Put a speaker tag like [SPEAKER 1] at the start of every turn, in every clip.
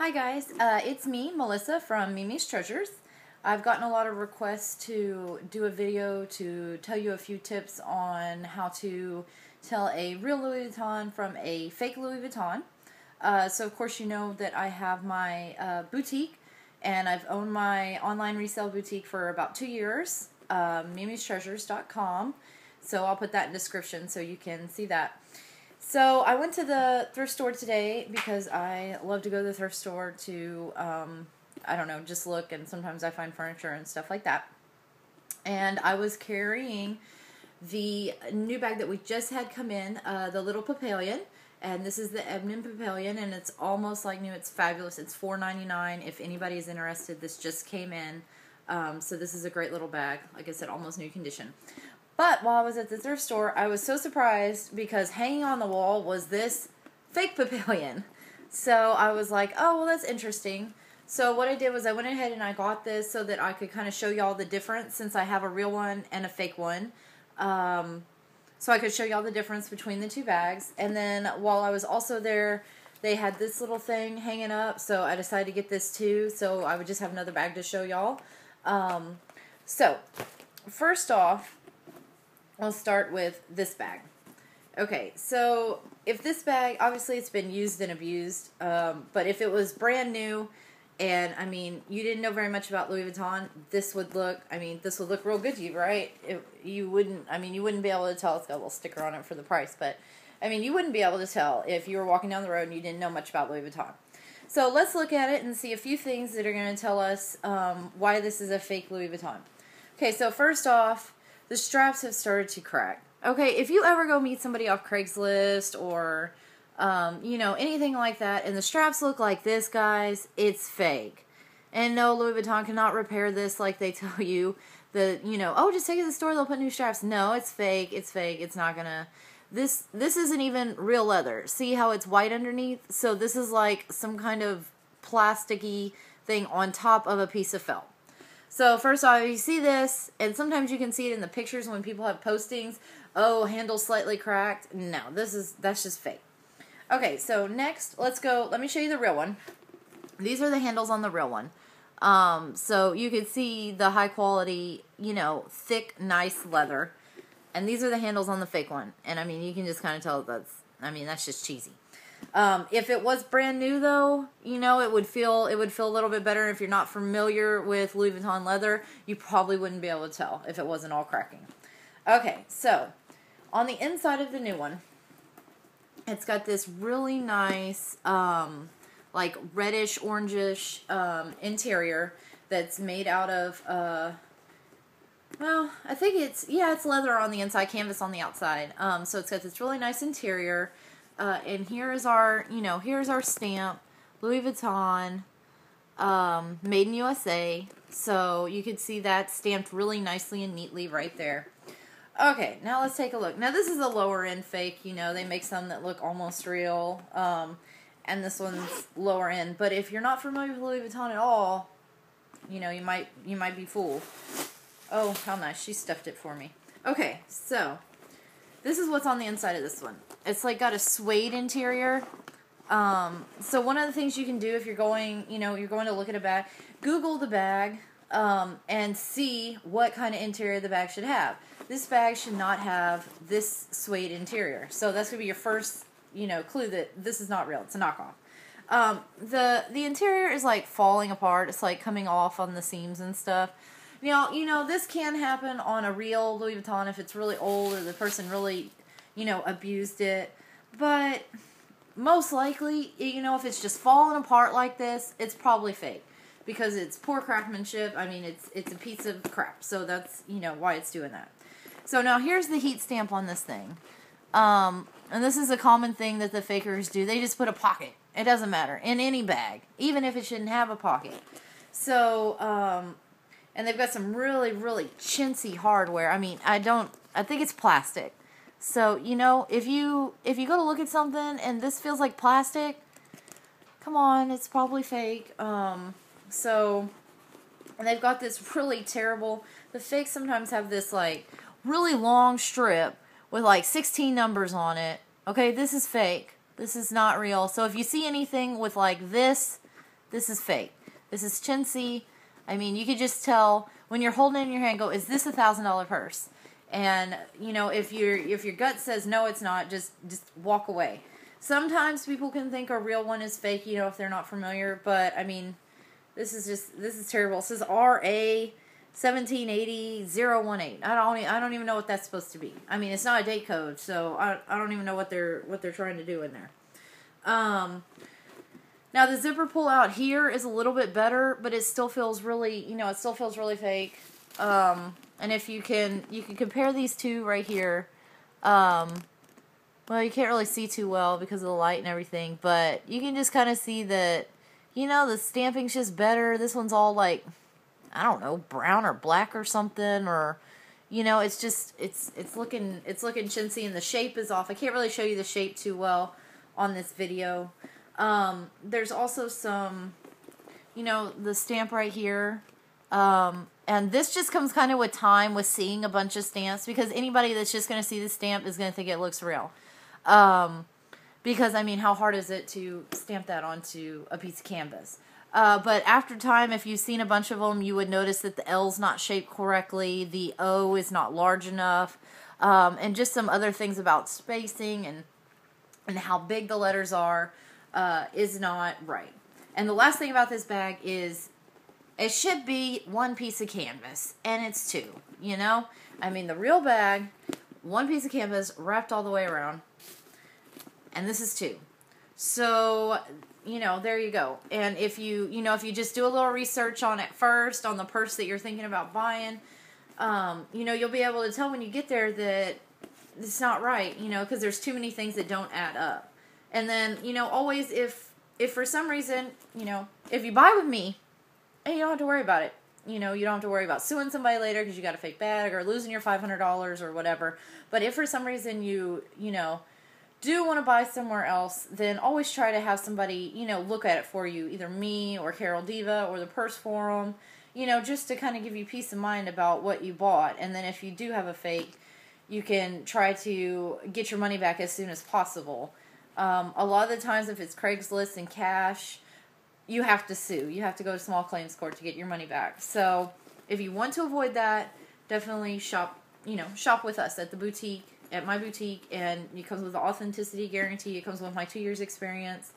[SPEAKER 1] Hi guys, it's me, Melissa from Mimi's Treasures. I've gotten a lot of requests to do a video to tell you a few tips on how to tell a real Louis Vuitton from a fake Louis Vuitton. So of course you know that I have my boutique, and I've owned my online resale boutique for about 2 years, mimistreasures.com. So I'll put that in the description so you can see that. So I went to the thrift store today because I love to go to the thrift store to, I don't know, just look, and sometimes I find furniture and stuff like that. And I was carrying the new bag that we just had come in, the little Papillion, and this is the Ebony Papillion, and it's almost like new. It's fabulous. It's $4.99 if anybody is interested. This just came in, so this is a great little bag. Like I said, almost new condition. But while I was at the thrift store, I was so surprised because hanging on the wall was this fake Papillion. So I was like, oh, well, that's interesting. So what I did was I went ahead and I got this so that I could kind of show y'all the difference, since I have a real one and a fake one. So I could show y'all the difference between the two bags. And then while I was also there, they had this little thing hanging up, so I decided to get this too, so I would just have another bag to show y'all. So first off, I'll start with this bag. Okay, so if this bag, obviously it's been used and abused, but if it was brand new, and I mean, you didn't know very much about Louis Vuitton, this would look, this would look real good to you, right? You wouldn't be able to tell. It's got a little sticker on it for the price, but you wouldn't be able to tell if you were walking down the road and you didn't know much about Louis Vuitton. So let's look at it and see a few things that are going to tell us why this is a fake Louis Vuitton. Okay, so first off, the straps have started to crack. Okay, if you ever go meet somebody off Craigslist or, anything like that, and the straps look like this, guys, it's fake. And no, Louis Vuitton cannot repair this like they tell you. Oh, just take it to the store, they'll put new straps. No, it's fake, it's not gonna. This isn't even real leather. See how it's white underneath? So this is like some kind of plasticky thing on top of a piece of felt. So first off, you see this, and sometimes you can see it in the pictures when people have postings. Oh, handle slightly cracked. No, that's just fake. Okay, so next, let me show you the real one. These are the handles on the real one. So you can see the high quality, thick, nice leather. And these are the handles on the fake one. And you can just kind of tell that's just cheesy. If it was brand new, though, it would feel a little bit better. If you're not familiar with Louis Vuitton leather, you probably wouldn't be able to tell if it wasn't all cracking. Okay, so on the inside of the new one, it's got this really nice, like reddish, orangish interior that's made out of, well, I think it's leather on the inside, canvas on the outside. So it's got this really nice interior. And here's our stamp, Louis Vuitton, made in USA. So you can see that stamped really nicely and neatly right there. Okay, now let's take a look. Now this is a lower end fake. They make some that look almost real, and this one's lower end. But if you're not familiar with Louis Vuitton at all, you might be fooled. Oh, how nice! She stuffed it for me. Okay, so this is what's on the inside of this one. It's like got a suede interior. So one of the things you can do if you're going to look at a bag, Google the bag, and see what kind of interior the bag should have. This bag should not have this suede interior. So that's going to be your first, clue that this is not real. It's a knockoff. The interior is like falling apart. It's like coming off on the seams and stuff. This can happen on a real Louis Vuitton if it's really old or the person really, abused it. But most likely, if it's just falling apart like this, it's probably fake. Because it's poor craftsmanship. It's a piece of crap. So that's, why it's doing that. So now here's the heat stamp on this thing. And this is a common thing that the fakers do. They just put a pocket. It doesn't matter. In any bag. Even if it shouldn't have a pocket. So, and they've got some really, really chintzy hardware. I think it's plastic. So, if you go to look at something and this feels like plastic, come on, it's probably fake. So, and they've got this really terrible, the fakes sometimes have this like really long strip with like 16 numbers on it. Okay, this is fake. This is not real. So if you see anything with like this this is fake. This is chintzy. I mean, you could just tell when you're holding it in your hand, go, is this $1,000 purse? And, you know, if your gut says no, it's not, just walk away. Sometimes people can think a real one is fake, you know, if they're not familiar. But, I mean, this is terrible. It says RA 1780-018. I don't even know what that's supposed to be. I mean, it's not a date code, so I don't even know what they're trying to do in there. Now the zipper pull out here is a little bit better, but it still feels really, you know, it still feels really fake. And if you can compare these two right here. Well, you can't really see too well because of the light and everything, but you can just kind of see that, you know, the stamping's just better. This one's all like, I don't know, brown or black or something, or, you know, it's just, it's looking chintzy, and the shape is off. I can't really show you the shape too well on this video. There's also some, you know, the stamp right here, and this just comes kind of with time, with seeing a bunch of stamps, because anybody that's just going to see the stamp is going to think it looks real. Because, I mean, how hard is it to stamp that onto a piece of canvas? But after time, if you've seen a bunch of them, you would notice that the L's not shaped correctly, the O is not large enough, and just some other things about spacing and how big the letters are is not right. And the last thing about this bag is it should be one piece of canvas, and it's two, you know? I mean, the real bag, one piece of canvas wrapped all the way around, and this is two. So, you know, there you go. And if you just do a little research on it first, on the purse that you're thinking about buying, you know, you'll be able to tell when you get there that it's not right, you know, because there's too many things that don't add up. And then, you know, always if for some reason, you know, if you buy with me, and you don't have to worry about it. You know, you don't have to worry about suing somebody later because you got a fake bag or losing your $500 or whatever. But if for some reason you know, do want to buy somewhere else, then always try to have somebody, you know, look at it for you. Either me or Carol Diva or the Purse Forum, you know, just to kind of give you peace of mind about what you bought. And then if you do have a fake, you can try to get your money back as soon as possible. A lot of the times if it's Craigslist and cash, you have to sue. You have to go to small claims court to get your money back. So if you want to avoid that, definitely shop with us at the boutique, at my boutique, and it comes with an authenticity guarantee. It comes with my 2 years experience.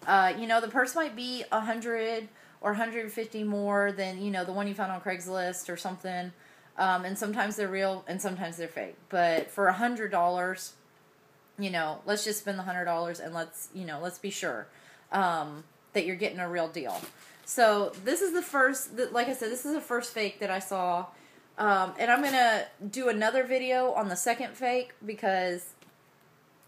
[SPEAKER 1] You know, the purse might be $100 or $150 more than, you know, the one you found on Craigslist or something. And sometimes they're real and sometimes they're fake. But for $100, you know, let's just spend the $100 and let's be sure that you're getting a real deal. So this is the first, like I said, this is the first fake that I saw. And I'm going to do another video on the second fake because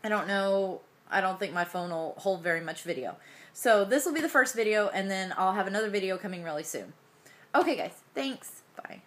[SPEAKER 1] I don't think my phone will hold very much video. So this will be the first video, and then I'll have another video coming really soon. Okay guys, thanks. Bye.